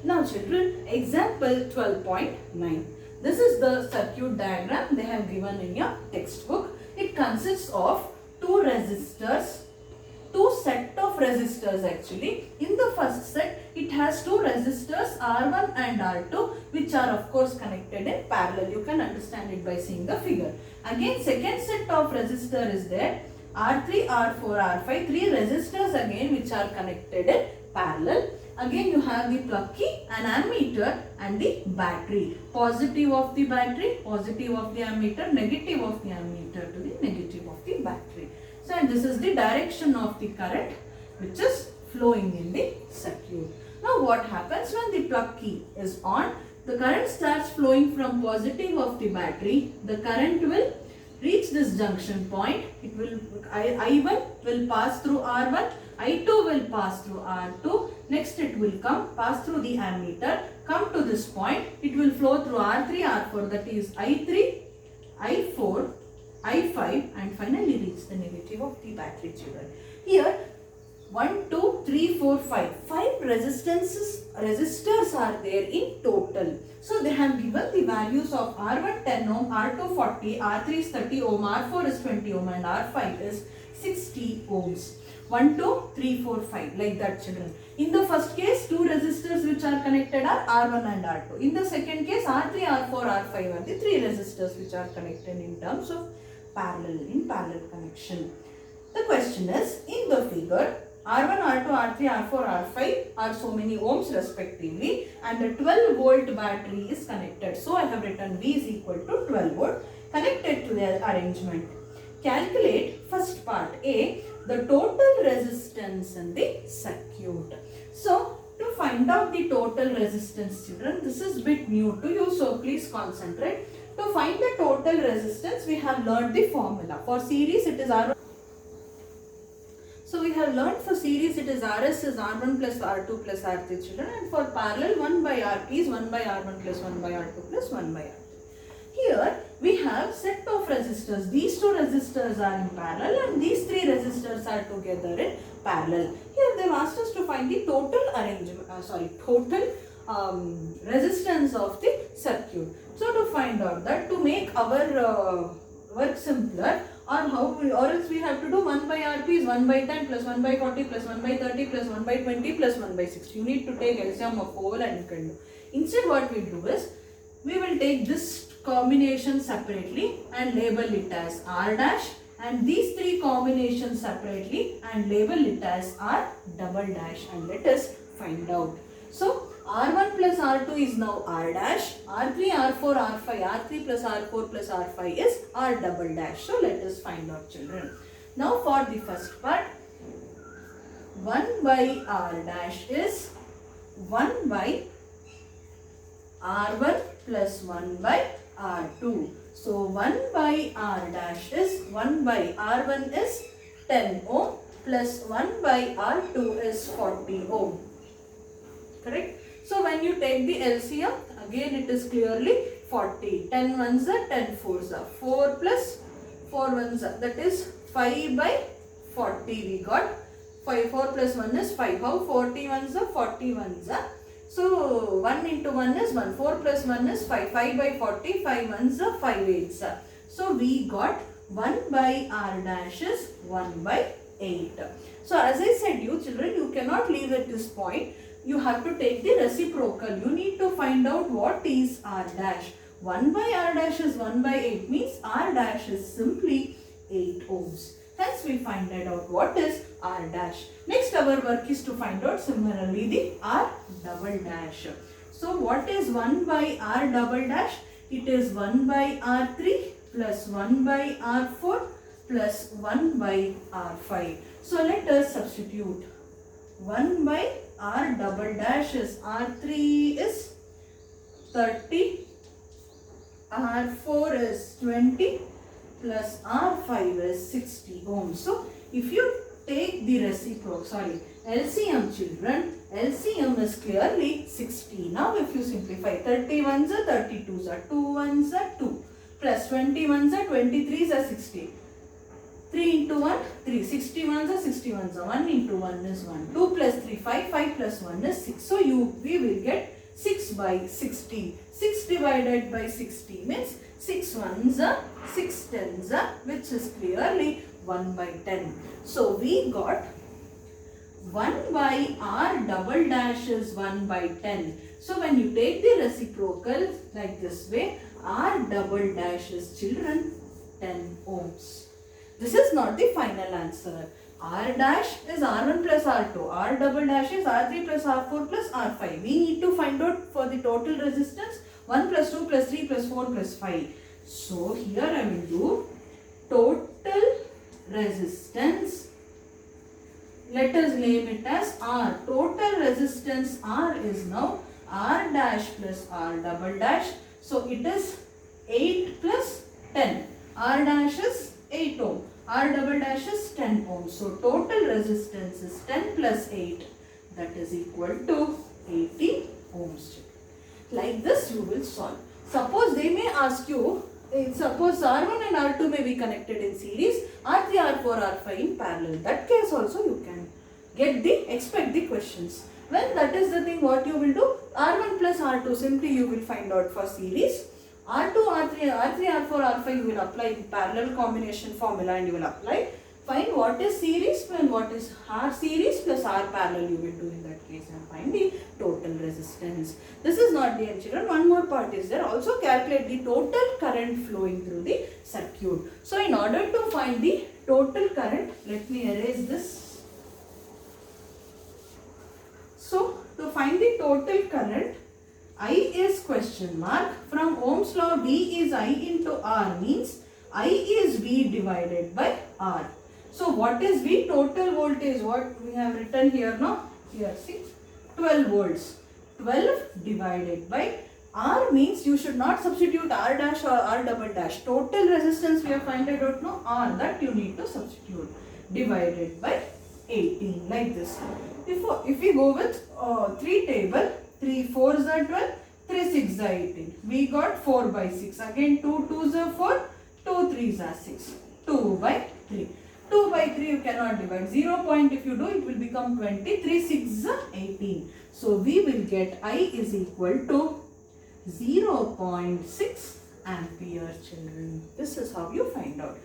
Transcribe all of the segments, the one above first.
Now children, example 12.9. This is the circuit diagram they have given in your textbook. It consists of two resistors, two set of resistors actually. In the first set, it has two resistors R1 and R2 which are of course connected in parallel. You can understand it by seeing the figure. Again, second set of resistor is there, R3, R4, R5, three resistors again which are connected in parallel. Again you have the plug key, an ammeter and the battery. Positive of the battery, positive of the ammeter, negative of the ammeter to the negative of the battery. So and this is the direction of the current which is flowing in the circuit. Now what happens when the plug key is on? The current starts flowing from positive of the battery. The current will reach this junction point. It will I1 will pass through R1, I2 will pass through R2. Next it will pass through the ammeter, come to this point. It will flow through R3, R4, that is I3, I4, I5 and finally reach the negative of the battery, children. Here 1, 2, 3, 4, 5. 5 resistors are there in total. So they have given the values of R1 10 ohm, R2 40, R3 is 30 ohm, R4 is 20 ohm and R5 is 60 ohms. 1, 2, 3, 4, 5 like that, children. In the first case, two resistors which are connected are R1 and R2. In the second case, R3, R4, R5 are the three resistors which are connected in terms of parallel connection. The question is, in the figure, R1, R2, R3, R4, R5 are so many ohms respectively and a 12 volt battery is connected. So I have written V is equal to 12 volt connected to the arrangement. Calculate first part A, the total resistance in the circuit. So to find out the total resistance, children, this is bit new to you, so please concentrate. To find the total resistance, we have learned the formula. For series it is R1. So we have learned for series it is RS is R1 plus R2 plus R3, children, and for parallel 1 by RP is 1 by R1 plus 1 by R2 plus 1 by R3. Here we have set of resistors. These two resistors are in parallel and these three resistors are together in parallel. Here they have asked us to find the total resistance of the circuit. So to find out that, to make our work simpler, or else we have to do 1 by RP is 1 by 10 plus 1 by 40 plus 1 by 30 plus 1 by 20 plus 1 by 60. You need to take LCM of whole and you can do. Instead what we do is, we will take this combination separately and label it as R dash, and these three combinations separately and label it as R double dash, and let us find out. So R1 plus R2 is now R dash, R3, R4, R5, R3 plus R4 plus R5 is R double dash. So let us find out, children. Now for the first part, 1 by R dash is 1 by R1 plus 1 by R2. So 1 by R dash is 1 by R1 is 10 ohm plus 1 by R2 is 40 ohm. Correct? So when you take the LCM, again it is clearly 40. 10 ones are 10 fours are 4 plus 4 ones are, that is 5 by 40 we got. 4 plus 1 is 5. How 40 ones are 40 ones are. So 1 into 1 is 1. 4 plus 1 is 5. 5 by 40, 5 ones are 5 eights are. So we got 1 by R dash is 1 by 8. So as I said you children, you cannot leave at this point. You have to take the reciprocal. You need to find out what is R dash. 1 by R dash is 1 by 8 means R dash is simply 8 ohms. Hence we find out what is R dash. Next our work is to find out similarly the R double dash. So what is 1 by R double dash? It is 1 by R3 plus 1 by R4 plus 1 by R5. So let us substitute. 1 by R double dash is R3 is 30, R4 is 20 plus R5 is 60 ohms. So if you take the LCM children, LCM is clearly 60. Now if you simplify, 30 ones are 32s are 2 ones are 2 plus 20 ones are 23s are 60. 3 into 1, 3. 61s are 61s. 1 into 1 is 1. 2 plus 3, 5. 5 plus 1 is 6. So we will get 6 by 60. 6 divided by 60 means 6 ones are 6 tens are, which is clearly 1 by 10. So we got 1 by r double dash is 1 by 10. So when you take the reciprocal like this way, r double dash is, children, 10 ohms. This is not the final answer. R dash is R1 plus R2. R double dash is R3 plus R4 plus R5. We need to find out for the total resistance 1 plus 2 plus 3 plus 4 plus 5. So here I will do total resistance. Let us name it as R. Total resistance R is now R dash plus R double dash. So it is 8 plus 10. R dash is 8 ohm. R double dash is 10 ohms. So total resistance is 10 plus 8. That is equal to 80 ohms. Like this you will solve. Suppose they may ask you, suppose R1 and R2 may be connected in series, R3, R4, R5 in parallel. That case also you can expect the questions. When that is the thing, what you will do? R1 plus R2 simply you will find out for series. R2, R3, R4, R5 you will apply the parallel combination formula and you will apply. Find what is series and what is R series plus R parallel you will do in that case and find the total resistance. This is not the end, children. One more part is there. Also calculate the total current flowing through the circuit. So in order to find the total current, let me erase this. So to find the total current, I is question mark. From Ohm's law, V is I into R means I is V divided by R. So what is V? Total voltage. What we have written here now? Here see 12 volts. 12 divided by R means you should not substitute R dash or R double dash. Total resistance we have found out now. R, that you need to substitute. Divided by 18 like this. If we go with 3 table, 3 4s are 12, 3 6s are 18. We got 4 by 6. Again 2 2s are 4, 2 3s are 6. 2 by 3. 2 by 3 you cannot divide. 0 point if you do, it will become 20. 3 6s are 18. So we will get I is equal to 0.6 ampere, children. This is how you find out.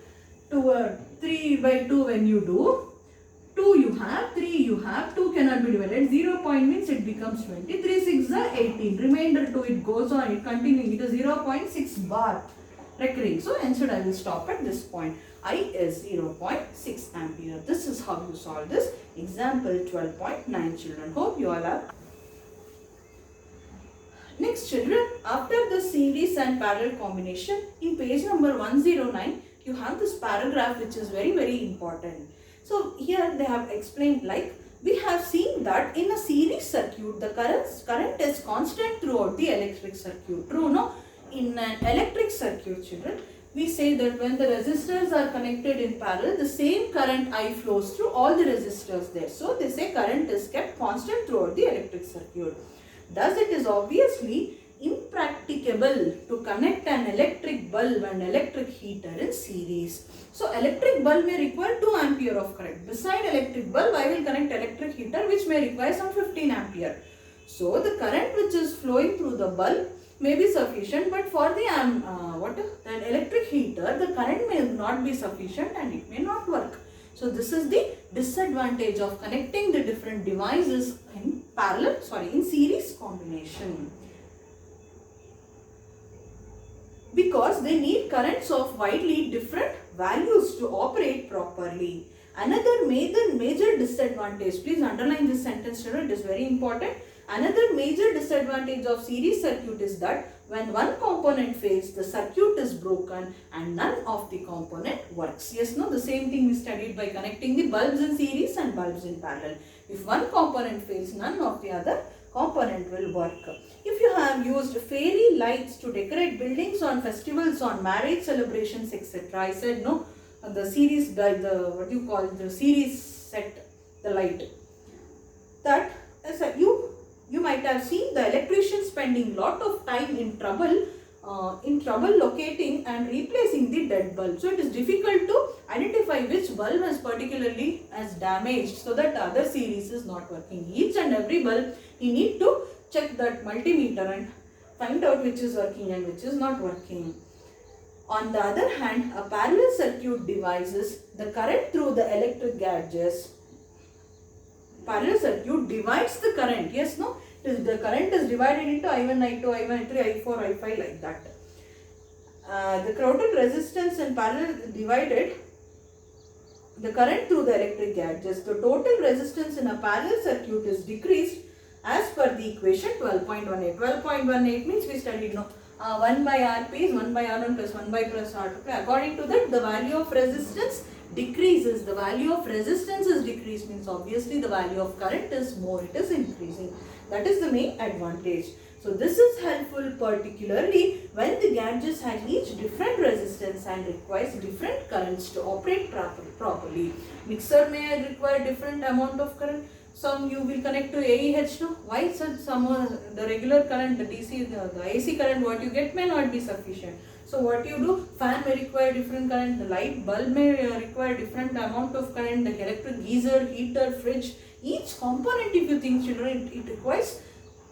3 by 2 when you do, 2 you have, 3 you have, 2 cannot be divided. 0 point means it becomes 20. 3 6 are 18. Remainder 2 it goes on, it continuing. It is 0.6 bar recurring. So instead I will stop at this point. I is 0.6 ampere. This is how you solve this. Example 12.9, children. Hope you all are. Next, children, after the series and parallel combination, in page number 109, you have this paragraph which is very, very important. So here they have explained, like, we have seen that in a series circuit, the current is constant throughout the electric circuit. True, no? In an electric circuit, children, we say that when the resistors are connected in parallel, the same current I flows through all the resistors there. So they say current is kept constant throughout the electric circuit. Thus it is obviously impracticable to connect an electric bulb and electric heater in series. So electric bulb may require 2 ampere of current. Beside electric bulb, I will connect electric heater which may require some 15 ampere. So the current which is flowing through the bulb may be sufficient, but for the electric heater, the current may not be sufficient and it may not work. So this is the disadvantage of connecting the different devices in in series combination. Because they need currents of widely different values to operate properly. Another major disadvantage, please underline this sentence, children, it is very important. Another major disadvantage of series circuit is that when one component fails, the circuit is broken and none of the component works. Yes, no, the same thing we studied by connecting the bulbs in series and bulbs in parallel. If one component fails, none of the other component will work. If you have used fairy lights to decorate buildings on festivals, on marriage celebrations, etc. I said no, the series, the series set, the light. That is you might have seen the electrician spending lot of time in trouble in trouble locating and replacing the dead bulb. So it is difficult to identify which bulb is particularly as damaged, so that other series is not working. Each and every bulb you need to check that multimeter and find out which is working and which is not working. On the other hand, a parallel circuit devices the current through the electric gauges. Parallel circuit divides the current. Yes, no? The current is divided into I1, I2, I1, I3, I4, I5 like that. The total resistance in parallel divided the current through the electric gauges. The total resistance in a parallel circuit is decreased as per the equation 12.18. 12.18 means we studied, no? 1 by Rp is 1 by R1 plus 1 by plus R2. According to that, the value of resistance decreases. The value of resistance is decreased, means obviously the value of current is more, it is increasing. That is the main advantage. So this is helpful particularly when the gadgets have each different resistance and requires different currents to operate properly. Mixer may require different amount of current. Some you will connect to AEH, no? Why such? Some the regular current, the DC, the AC current what you get may not be sufficient. So what you do, fan may require different current, the light bulb may require different amount of current, the electric geyser, heater, fridge, each component, if you think children, it requires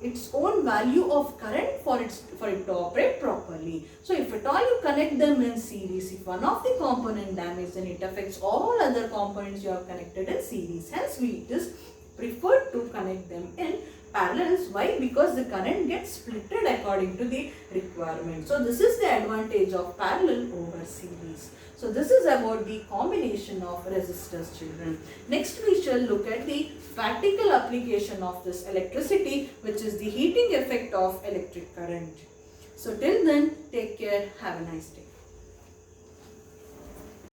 its own value of current for it to operate properly. So if at all you connect them in series, if one of the component damaged, then it affects all other components you have connected in series. Hence it is preferred to connect them in parallels. Why? Because the current gets splitted according to the requirement. So this is the advantage of parallel over series. So this is about the combination of resistors, children. Next we shall look at the practical application of this electricity, which is the heating effect of electric current. So till then, take care, have a nice day.